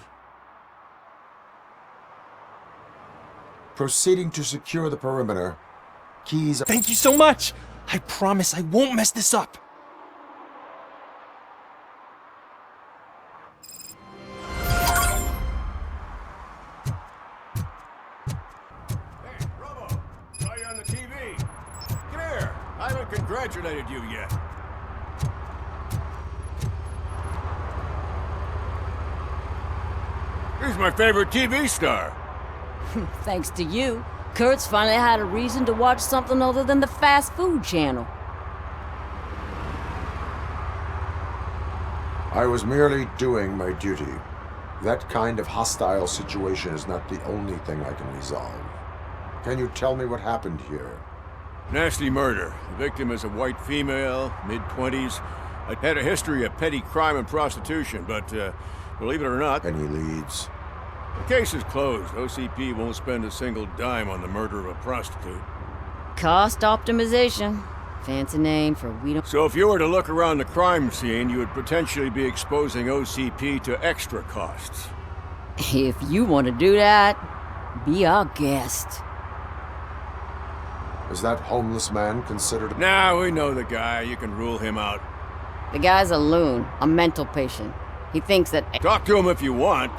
Speaker 12: Proceeding to secure the perimeter. Keys...
Speaker 15: Thank you so much! I promise I won't mess this up.
Speaker 2: Hey, Robo! Saw you on the TV. Come here. I haven't congratulated you yet. He's my favorite TV star.
Speaker 16: Thanks to you, Kurt's finally had a reason to watch something other than the fast food channel.
Speaker 12: I was merely doing my duty. That kind of hostile situation is not the only thing I can resolve. Can you tell me what happened here?
Speaker 2: Nasty murder. The victim is a white female, mid-20s. I had a history of petty crime and prostitution, but believe it or not...
Speaker 12: Any leads?
Speaker 2: The case is closed. OCP won't spend a single dime on the murder of a prostitute.
Speaker 16: Cost optimization. Fancy name for we don't...
Speaker 2: So if you were to look around the crime scene, you would potentially be exposing OCP to extra costs.
Speaker 16: If you want to do that, be our guest.
Speaker 12: Is that homeless man considered...
Speaker 2: Nah, we know the guy. You can rule him out.
Speaker 16: The guy's a loon, a mental patient. He thinks that...
Speaker 2: Talk to him if you want.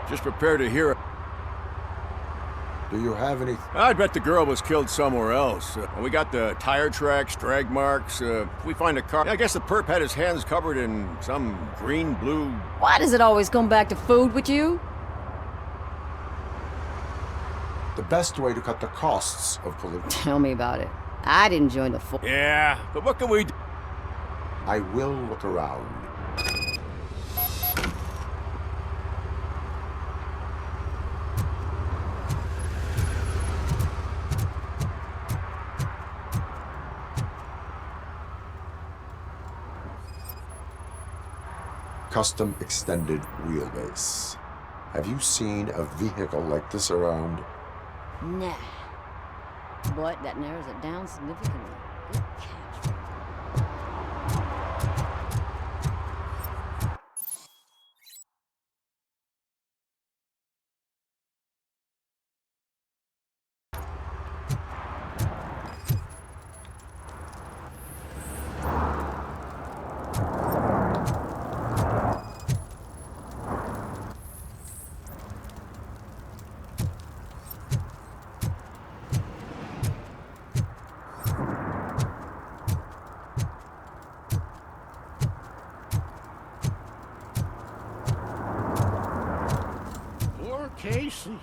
Speaker 2: Just prepare to hear it.
Speaker 12: Do you have any...
Speaker 2: I'd bet the girl was killed somewhere else. We got the tire tracks, drag marks. If we find a car... I guess the perp had his hands covered in some green, blue...
Speaker 16: Why does it always come back to food with you?
Speaker 12: The best way to cut the costs of pollution...
Speaker 16: Tell me about it. I didn't join the force.
Speaker 2: Yeah, but what can we do?
Speaker 12: I will look around. Custom extended wheelbase. Have you seen a vehicle like this around?
Speaker 16: Nah. But that narrows it down significantly. Good catch.
Speaker 2: Casey.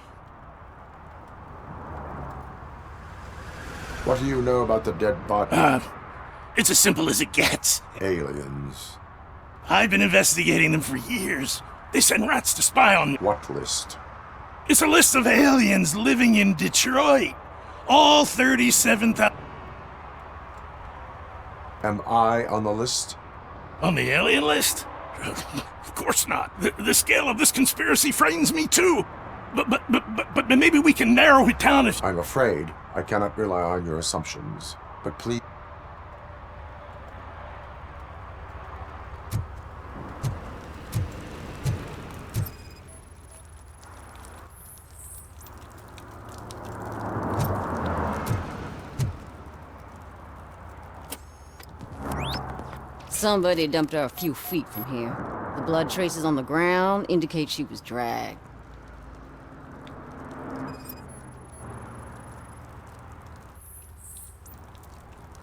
Speaker 12: What do you know about the dead body?
Speaker 17: It's as simple as it gets.
Speaker 12: Aliens.
Speaker 17: I've been investigating them for years. They send rats to spy on me.
Speaker 12: What list?
Speaker 17: It's a list of aliens living in Detroit. All 37,000.
Speaker 12: Am I on the list?
Speaker 17: On the alien list? Of course not. The scale of this conspiracy frightens me too. But maybe we can narrow it down if...
Speaker 12: I'm afraid I cannot rely on your assumptions. But please...
Speaker 16: Somebody dumped her a few feet from here. The blood traces on the ground indicate she was dragged.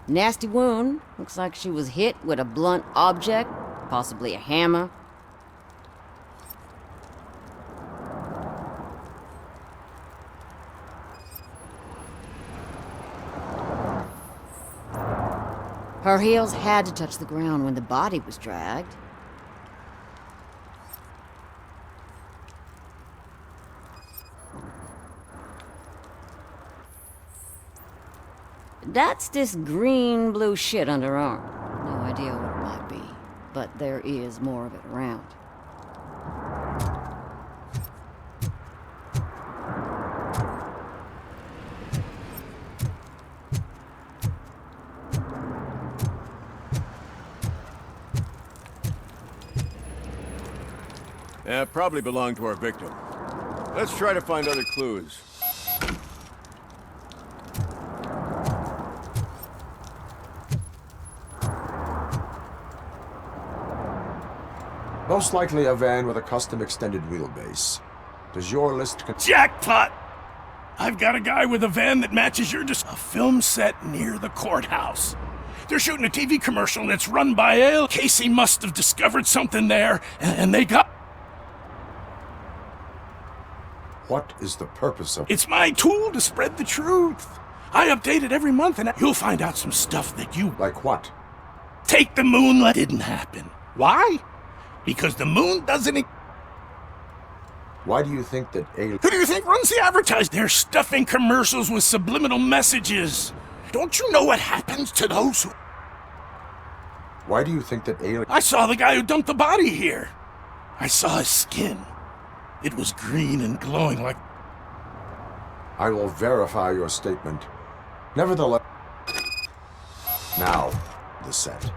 Speaker 16: Nasty wound. Looks like she was hit with a blunt object, possibly a hammer. Her heels had to touch the ground when the body was dragged. That's this green-blue shit under her arm. No idea what it might be, but there is more of it around.
Speaker 2: probably belonged to our victim. Let's try to find other clues.
Speaker 12: Most likely a van with a custom extended wheelbase. Does your list
Speaker 17: Jackpot! I've got a guy with a van that matches your a film set near the courthouse. They're shooting a TV commercial and it's run by Ale. Casey must have discovered something there, and they got...
Speaker 12: What is the purpose of...
Speaker 17: It's my tool to spread the truth. I update it every month and you'll find out some stuff that you...
Speaker 12: Like what?
Speaker 17: Take the moonlight didn't happen. Why? Because the moon doesn't...
Speaker 12: Why do you think that
Speaker 17: Who do you think runs the advertising? They're stuffing commercials with subliminal messages. Don't you know what happens to those who...
Speaker 12: Why do you think that alien...
Speaker 17: I saw the guy who dumped the body here. I saw his skin. It was green and glowing like...
Speaker 12: I will verify your statement. Nevertheless... Now, the set.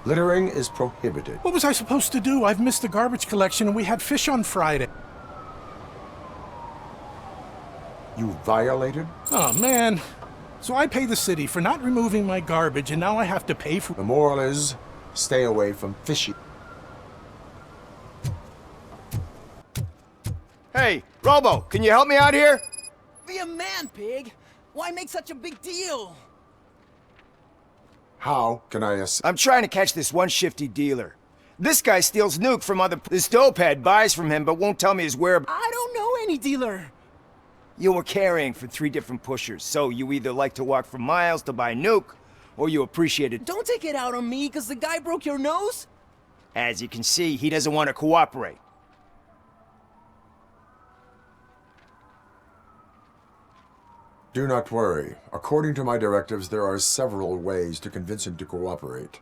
Speaker 12: Littering is prohibited.
Speaker 17: What was I supposed to do? I've missed the garbage collection and we had fish on Friday.
Speaker 12: You violated?
Speaker 17: Oh, man. So I pay the city for not removing my garbage and now I have to pay for...
Speaker 12: The moral is, stay away from fishy.
Speaker 5: Hey, Robo, can you help me out here?
Speaker 18: Be a man, pig. Why make such a big deal?
Speaker 12: How can I
Speaker 5: I'm trying to catch this one shifty dealer. This guy steals nuke from other... This dopehead buys from him but won't tell me his whereabouts.
Speaker 18: I don't know any dealer.
Speaker 5: You were carrying for 3 different pushers, so you either like to walk for miles to buy nuke, or you appreciate it.
Speaker 18: Don't take it out on me, because the guy broke your nose?
Speaker 5: As you can see, he doesn't want to cooperate.
Speaker 12: Do not worry. According to my directives, there are several ways to convince him to cooperate.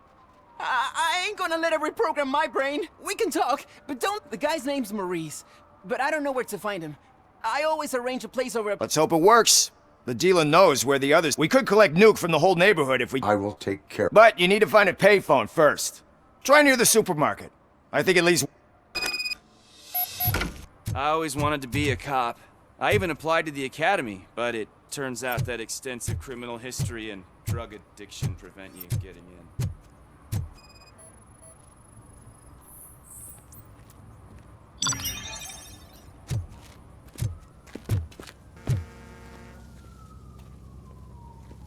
Speaker 18: I ain't gonna let it reprogram my brain. We can talk, but don't... The guy's name's Maurice, but I don't know where to find him. I always arrange a place over...
Speaker 5: Let's hope it works. The dealer knows where the others... We could collect nuke from the whole neighborhood if we...
Speaker 12: I will take care...
Speaker 5: But you need to find a payphone first. Try near the supermarket. I think at least...
Speaker 19: I always wanted to be a cop. I even applied to the academy, but it turns out that extensive criminal history and drug addiction prevent you getting in.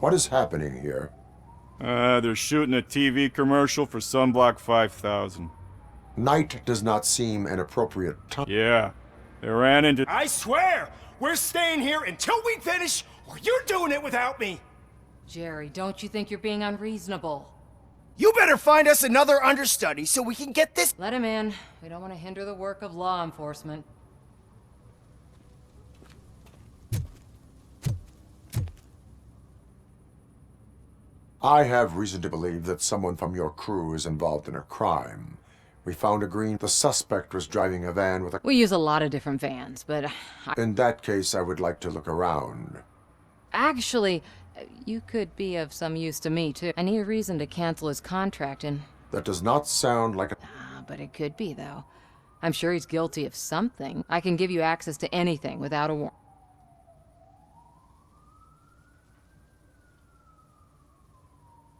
Speaker 12: What is happening here?
Speaker 20: They're shooting a TV commercial for Sunblock 5000.
Speaker 12: Night does not seem an appropriate time.
Speaker 20: Yeah, they ran into...
Speaker 5: I swear, we're staying here until we finish, or you're doing it without me!
Speaker 10: Jerry, don't you think you're being unreasonable?
Speaker 5: You better find us another understudy so we can get this...
Speaker 10: Let him in. We don't want to hinder the work of law enforcement.
Speaker 12: I have reason to believe that someone from your crew is involved in a crime. We found the suspect was driving a van with a...
Speaker 10: We use a lot of different vans, but...
Speaker 12: In that case, I would like to look around.
Speaker 10: Actually, you could be of some use to me, too. I need a reason to cancel his contract, and...
Speaker 12: That does not sound like a...
Speaker 10: but it could be, though. I'm sure he's guilty of something. I can give you access to anything without a warrant.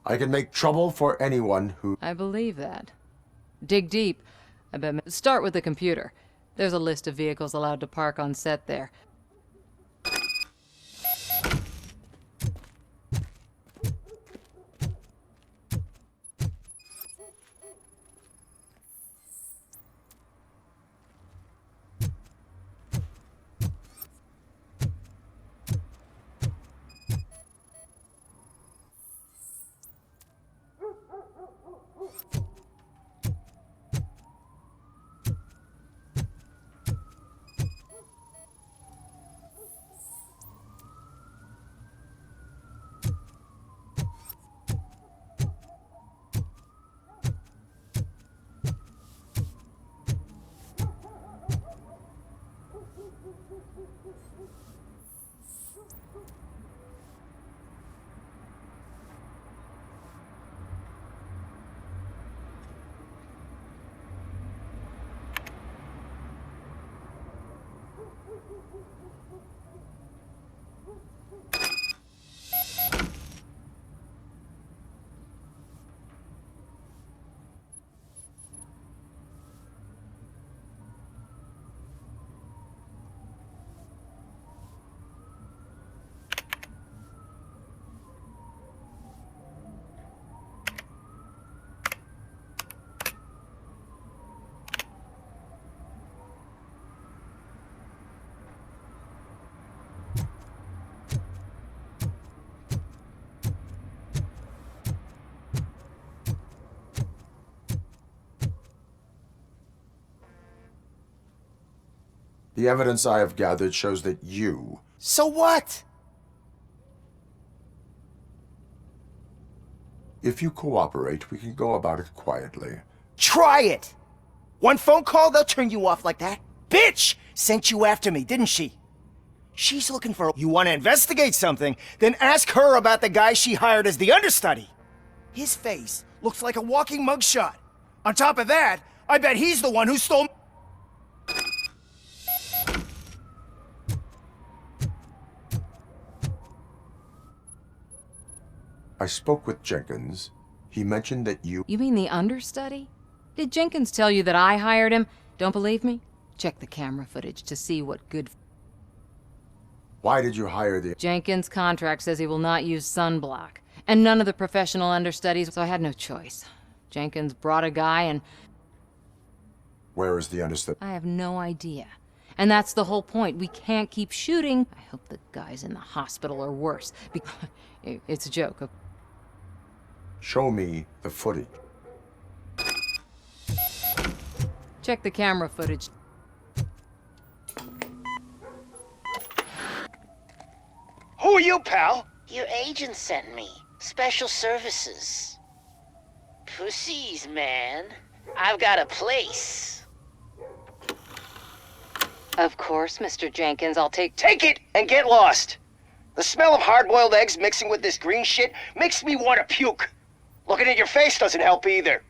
Speaker 12: I can make trouble for anyone who...
Speaker 10: I believe that. Dig deep. I bet... Start with the computer. There's a list of vehicles allowed to park on set there.
Speaker 12: The evidence I have gathered shows that you...
Speaker 5: So what?
Speaker 12: If you cooperate, we can go about it quietly.
Speaker 5: Try it! One phone call, they'll turn you off like that. Bitch sent you after me, didn't she? She's looking for... You want to investigate something, then ask her about the guy she hired as the understudy. His face looks like a walking mugshot. On top of that, I bet he's the one who stole...
Speaker 12: I spoke with Jenkins. He mentioned that you...
Speaker 10: You mean the understudy? Did Jenkins tell you that I hired him? Don't believe me? Check the camera footage to see what good...
Speaker 12: Why did you hire the...
Speaker 10: Jenkins' contract says he will not use sunblock, and none of the professional understudies, so I had no choice. Jenkins brought a guy and...
Speaker 12: Where is the understudy?
Speaker 10: I have no idea. And that's the whole point. We can't keep shooting. I hope the guy's in the hospital or worse. It's a joke.
Speaker 12: Show me the footage.
Speaker 10: Check the camera footage.
Speaker 5: Who are you, pal?
Speaker 1: Your agent sent me. Special services. Pussies, man. I've got a place.
Speaker 10: Of course, Mr. Jenkins, I'll take...
Speaker 5: Take it and get lost. The smell of hard-boiled eggs mixing with this green shit makes me want to puke. Looking at your face doesn't help either.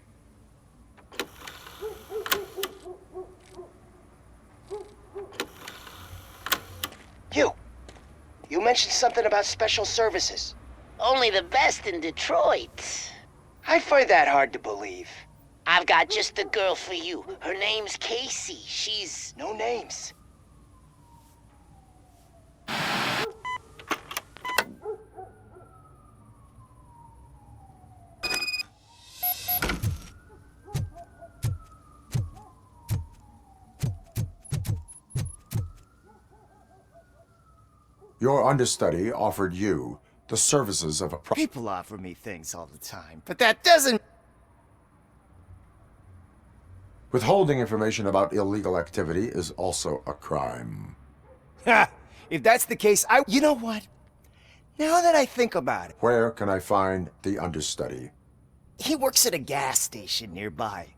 Speaker 5: You mentioned something about special services.
Speaker 1: Only the best in Detroit.
Speaker 5: I find that hard to believe.
Speaker 1: I've got just the girl for you. Her name's Casey. She's...
Speaker 5: No names.
Speaker 12: Your understudy offered you the services of a...
Speaker 5: People offer me things all the time, but that doesn't...
Speaker 12: Withholding information about illegal activity is also a crime.
Speaker 5: Ha! If that's the case, You know what? Now that I think about it...
Speaker 12: Where can I find the understudy?
Speaker 5: He works at a gas station nearby.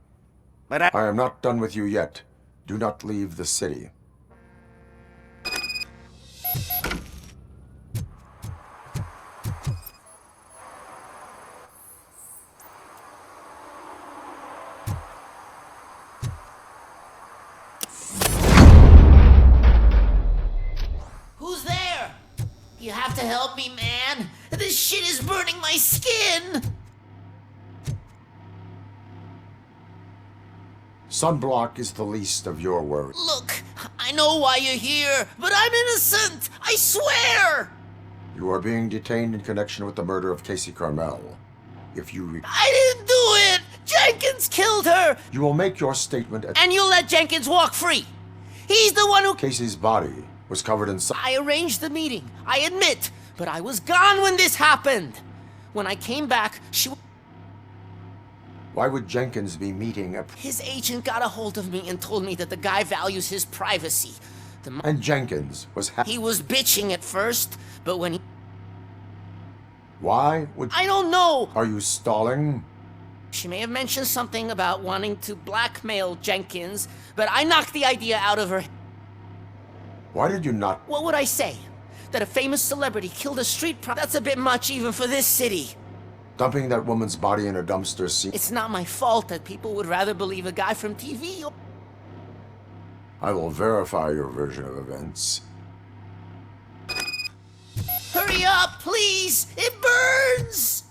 Speaker 5: But
Speaker 12: I am not done with you yet. Do not leave the city.
Speaker 1: You have to help me, man. This shit is burning my skin.
Speaker 12: Sunblock is the least of your worries.
Speaker 1: Look, I know why you're here, but I'm innocent. I swear.
Speaker 12: You are being detained in connection with the murder of Casey Carmel. If you...
Speaker 1: I didn't do it. Jenkins killed her.
Speaker 12: You will make your statement at...
Speaker 1: And you'll let Jenkins walk free. He's the one who...
Speaker 12: Casey's body was covered in...
Speaker 1: I arranged the meeting, I admit, but I was gone when this happened. When I came back, she...
Speaker 12: Why would Jenkins be meeting a...
Speaker 1: His agent got a hold of me and told me that the guy values his privacy.
Speaker 12: And Jenkins was...
Speaker 1: He was bitching at first, but when he...
Speaker 12: Why would...
Speaker 1: I don't know!
Speaker 12: Are you stalling?
Speaker 1: She may have mentioned something about wanting to blackmail Jenkins, but I knocked the idea out of her.
Speaker 12: Why did you not...
Speaker 1: What would I say? That a famous celebrity killed a street That's a bit much even for this city.
Speaker 12: Dumping that woman's body in a dumpster seems...
Speaker 1: It's not my fault that people would rather believe a guy from TV.
Speaker 12: I will verify your version of events.
Speaker 4: Hurry up, please! It burns!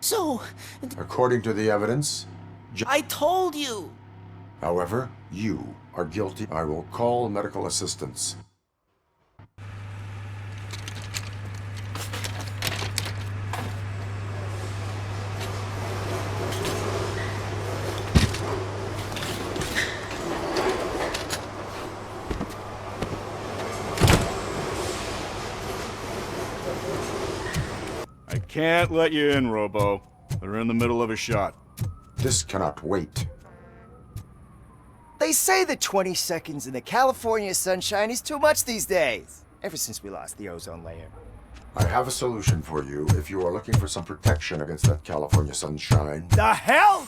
Speaker 4: So...
Speaker 12: According to the evidence...
Speaker 4: I told you!
Speaker 12: However, you are guilty. I will call medical assistance.
Speaker 20: I can't let you in, Robo. They're in the middle of a shot.
Speaker 12: This cannot wait.
Speaker 5: They say that 20 seconds in the California sunshine is too much these days. Ever since we lost the ozone layer.
Speaker 12: I have a solution for you if you are looking for some protection against that California sunshine.
Speaker 5: The hell?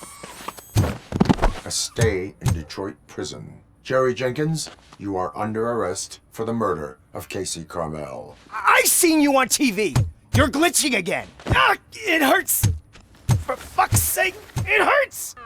Speaker 12: A stay in Detroit prison. Jerry Jenkins, you are under arrest for the murder of Casey Carmel.
Speaker 5: I seen you on TV. You're glitching again. Ah, it hurts. For fuck's sake, it hurts.